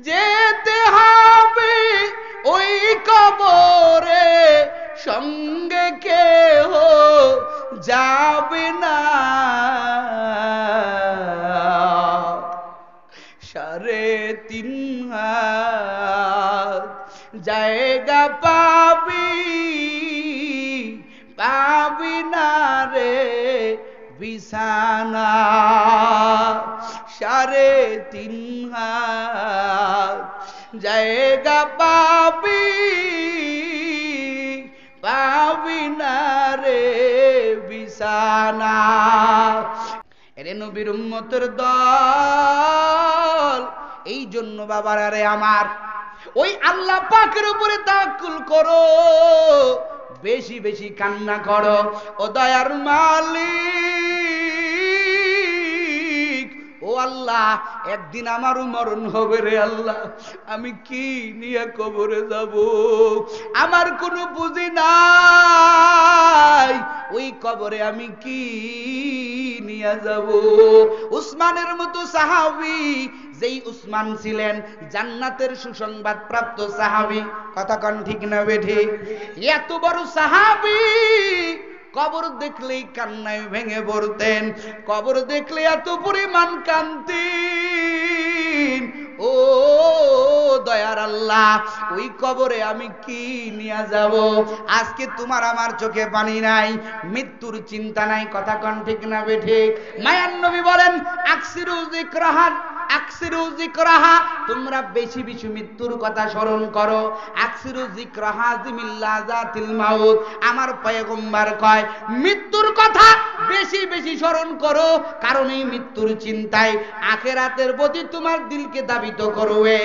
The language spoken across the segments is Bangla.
যেতে হবে ওই কবরে, সঙ্গে কেহ যাবে না। 3.5 হাত জায়গা পাবি, পাবি না রে বিছানা। 3.5 হাত জায়গা পাবি, পাবি না রে বিছানা। এরে নবীর উম্মতের দল, এই জন্য বাবারা রে আমার, ওই আল্লাহ পাকের উপরে তাওয়াক্কুল করো, বেশি বেশি কান্না করো। ও দয়ার মালিক, ও আল্লাহ, একদিন আমারও মরণ হবে রে আল্লাহ, আমি কি নিয়ে কবরে যাব? আমার কোনো পুঁজি নাই, ওই কবরে আমি কি নিয়ে যাব? উসমানের মতো সাহাবী, যেই উসমান ছিলেন জান্নাতের সুসংবাদ প্রাপ্ত সাহাবী, কথা কোন ঠিক না বেঠি? এত বড় সাহাবী, কবর দেখলেই কান্নায় ভেঙে পড়তেন, কবর দেখলে এত পরিমাণ কাঁদতেন। ও দয়ার আল্লাহ, ওই কবরে আমি কি নিয়ে যাব? আজকে তোমার আমার চোখে পানি নাই, মৃত্যুর চিন্তা নাই, কথা কোন ঠিক না বেঠি? মায়ান নবী বলেন, আকসিরু যিকরাহা, আকসিরু যিকরাহা, তোমরা বেশি বেশি মৃত্যুর কথা স্মরণ করো। আকসিরু যিকরাহা জিমিল্লাযাতিল মাউত, আমার পয়গম্বর কয় মৃত্যুর কথা বেশি বেশি স্মরণ করো, কারণ এই মৃত্যুর চিন্তায় আখিরাতের প্রতি তোমার দিলকে দাবিত করবে,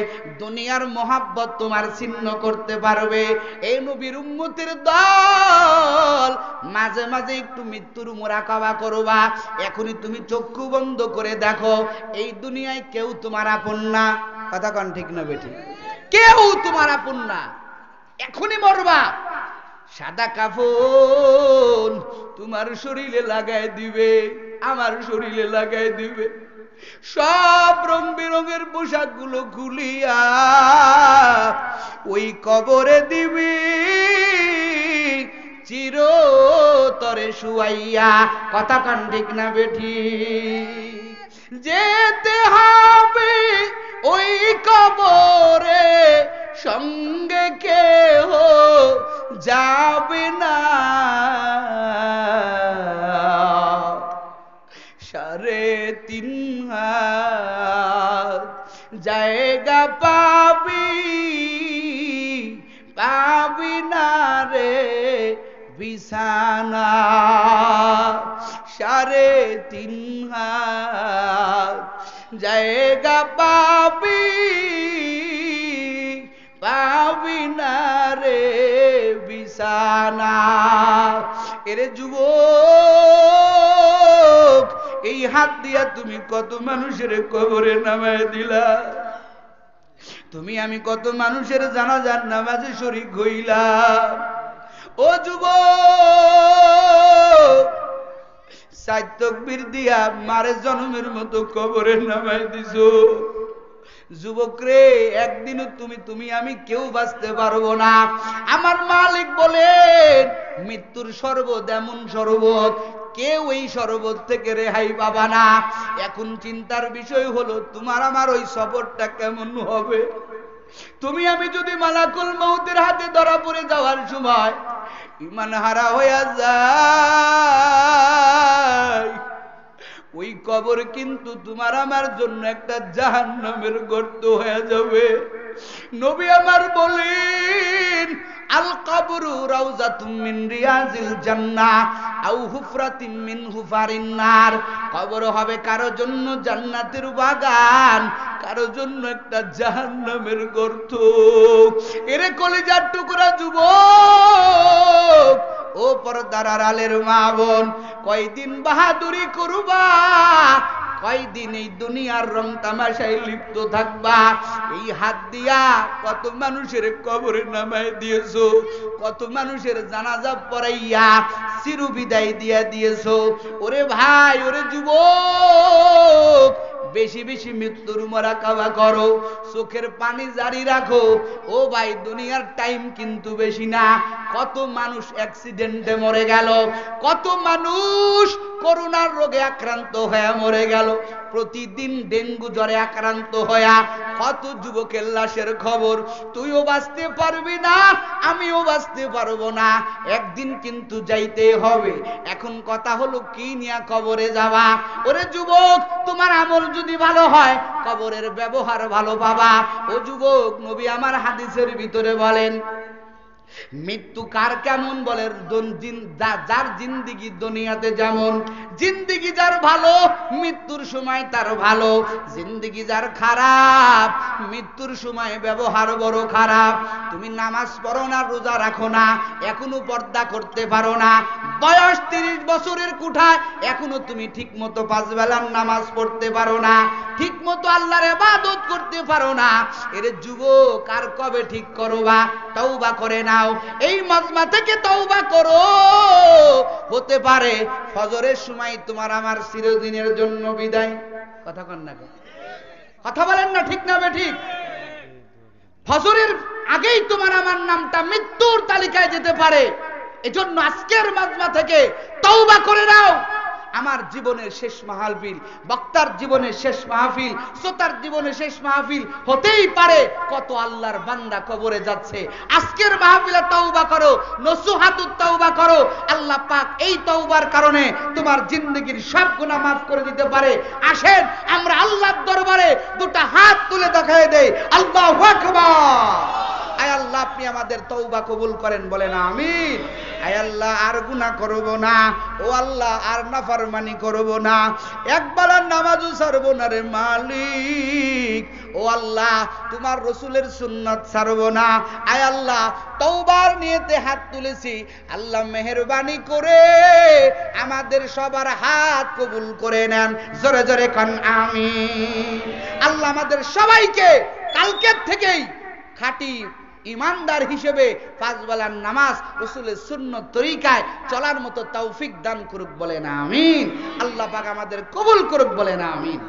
দুনিয়ার মহাব্বত তোমার ছিন্ন করতে পারবে। এই নবীর উম্মতের দল, মাঝে মাঝে একটু মৃত্যুর মুরাকাবা করবা। এখনই তুমি চক্ষু বন্ধ করে দেখো, এই দুনিয়ায় কেউ তোমার আপন না, কথা কোন ঠিক না বেটি? কেউ তোমার আপন না, এখনই মরবা। সাদা কাফন তোমার শরীরে লাগাই দিবে, আমার শরীরে লাগাই দিবে, সব রং বেরঙের পোশাক গুলো খুলিয়া ওই কবরে দিবি, চিরতরে শুয়াইয়া, কথা কোন ঠিক না বেঠি? যেতে হবে ওই কবরে, সঙ্গে কেহ যাবে না। 3.5 হাত জায়গা পাবি, পাবি না রে বিছানা। 3.5 হাত জায়গা পাবি, পাবি না রে বিছানা। এরে যুবক, এই হাত দিয়া তুমি কত মানুষের কবরে নামায় দিলা, তুমি আমি কত মানুষের জানাজার নামাজে শরীক হইলাম। ও যুবক, 4 তাকবীর দিয়া মারে জন্মের মতো কবরে নামায় দিছো। যুবক রে, একদিনও তুমি আমি কেউ বাঁচতে পারবো না। আমার মালিক বলেন, মৃত্যুর শরবত এমন শরবত, কেউ এই শরবত থেকে রেহাই পাবা না। এখন চিন্তার বিষয় হলো, তোমার আমার ওই সফরটা কেমন হবে? তুমি আমি যদি মালাকুল মউতের হাতে ধরা পড়ে যাওয়ার সময় ঈমান হারা হয়ে যায়, ওই কবর কিন্তু তোমার আমার জন্য একটা জাহান্নামের গর্ত হয়ে যাবে। নবী আমার বলেন, আল কবরু রাউযাতুম মিন রিয়াজিল জান্নাহ আও হুফরাতিম মিন হুফারিন নার। কবর হবে কারো জন্য জান্নাতের বাগান, কারো জন্য একটা জাহান্নামের গর্ত। এরে কলিজার টুকরা যুবক, ও পর্দার আড়ালের মা বোন, কয়দিন বাহাদুরি করবা, কয়দিন এই দুনিয়ার রং তামাশায় লিপ্ত থাকবা? এই হাত দিয়া কত মানুষের কবরে নামায় দিয়েছো, কত মানুষের জানাজা পড়াইয়া চিরবিদায় দিয়া দিয়েছো। ওরে ভাই, ওরে যুবক, বেশি বেশি মৃত্যুর মোরাকাবা করো, চোখের পানি জারি রাখো। ও ভাই, দুনিয়ার টাইম কিন্তু বেশি না। কত মানুষ অ্যাক্সিডেন্টে মরে গেল, কত মানুষ করোনার রোগে আক্রান্ত হয়ে মরে গেল, প্রতিদিন ডেঙ্গু জ্বরে আক্রান্ত হয়া কত যুবকের লাশের খবর। তুইও বাঁচতে পারবি না, আমিও বাঁচতে পারবো না, একদিন কিন্তু যাইতে হবে। এখন কথা হলো কি নিয়ে কবরে যাবা? ওরে যুবক, তোমার আমল যদি ভালো হয় কবরের ব্যবহার ভালো পাবা। ও যুবক, নবী আমার হাদিসের ভিতরে বলেন, মৃত্যু কার কেমন বলে, যার জিন্দিগি দুনিয়াতে যেমন, জিন্দিগি যার ভালো মৃত্যুর সময় তার ভালো, জিন্দিগি যার খারাপ মৃত্যুর সময় ব্যবহার বড় খারাপ। তুমি নামাজ পড়ো না, রোজা রাখো না, এখনো পর্দা করতে পারো না, বয়স 30 বছরের কুঠায় এখনো তুমি ঠিক মতো 5 বেলার নামাজ পড়তে পারো না, ঠিক মতো আল্লাহর ইবাদত করতে পারো না। এর যুবক, আর কবে ঠিক করবা? তওবা করে নাও, এই মাজমা থেকে তওবা করো। হতে পারে ফজরের সময় তোমার আমার চিরদিনের জন্য বিদায়। কথা কন না, কথা বলেন না, ঠিক না বেঠিক? ফজরের আগেই তোমার আমার নামটা মৃত্যুর তালিকায় যেতে পারে। এজন্য আজকের মাজমা থেকে তওবা করে নাও। আমার জীবনের শেষ মাহফিল, বক্তার জীবনের শেষ মাহফিল, শ্রোতার জীবনের শেষ মাহফিল হতেই পারে। কত আল্লাহর বান্দা কবরে যাচ্ছে। আজকের মাহফিলে তওবা করো, নসুহাতুত তওবা করো। আল্লাহ পাক এই তওবার কারণে তোমার জিন্দেগীর সব গুনাহ মাফ করে দিতে পারে। আসেন আমরা আল্লাহর দরবারে দুটো হাত তুলে দেখায় দেই, আল্লাহু আকবার। আয় আল্লাহ, আপনি আমাদের তওবা কবুল করেন, বলেন আমিন। আয় আল্লাহ, আর গুনাহ করব না। ও আল্লাহ, আর নাফরমানি করব না, একবার নামাজও ছাড়ব না রে মালিক। ও আল্লাহ, তোমার রাসূলের সুন্নাত ছাড়ব না। আয় আল্লাহ, তওবার নিয়তে হাত তুলেছি, আল্লাহ মেহেরবানি করে আমাদের সবার হাত কবুল করে নেন। জোরে জোরে কান আমিন। আল্লাহ আমাদের সবাইকে কালকের থেকেই খাঁটি ইমানদার হিসেবে 5 বেলার নামাজ রাসূলের সুন্নত তরিকায় চলার মতো তৌফিক দান করুক, বলেন আমিন। আল্লাহ পাক আমাদের কবুল করুক, বলেন আমিন।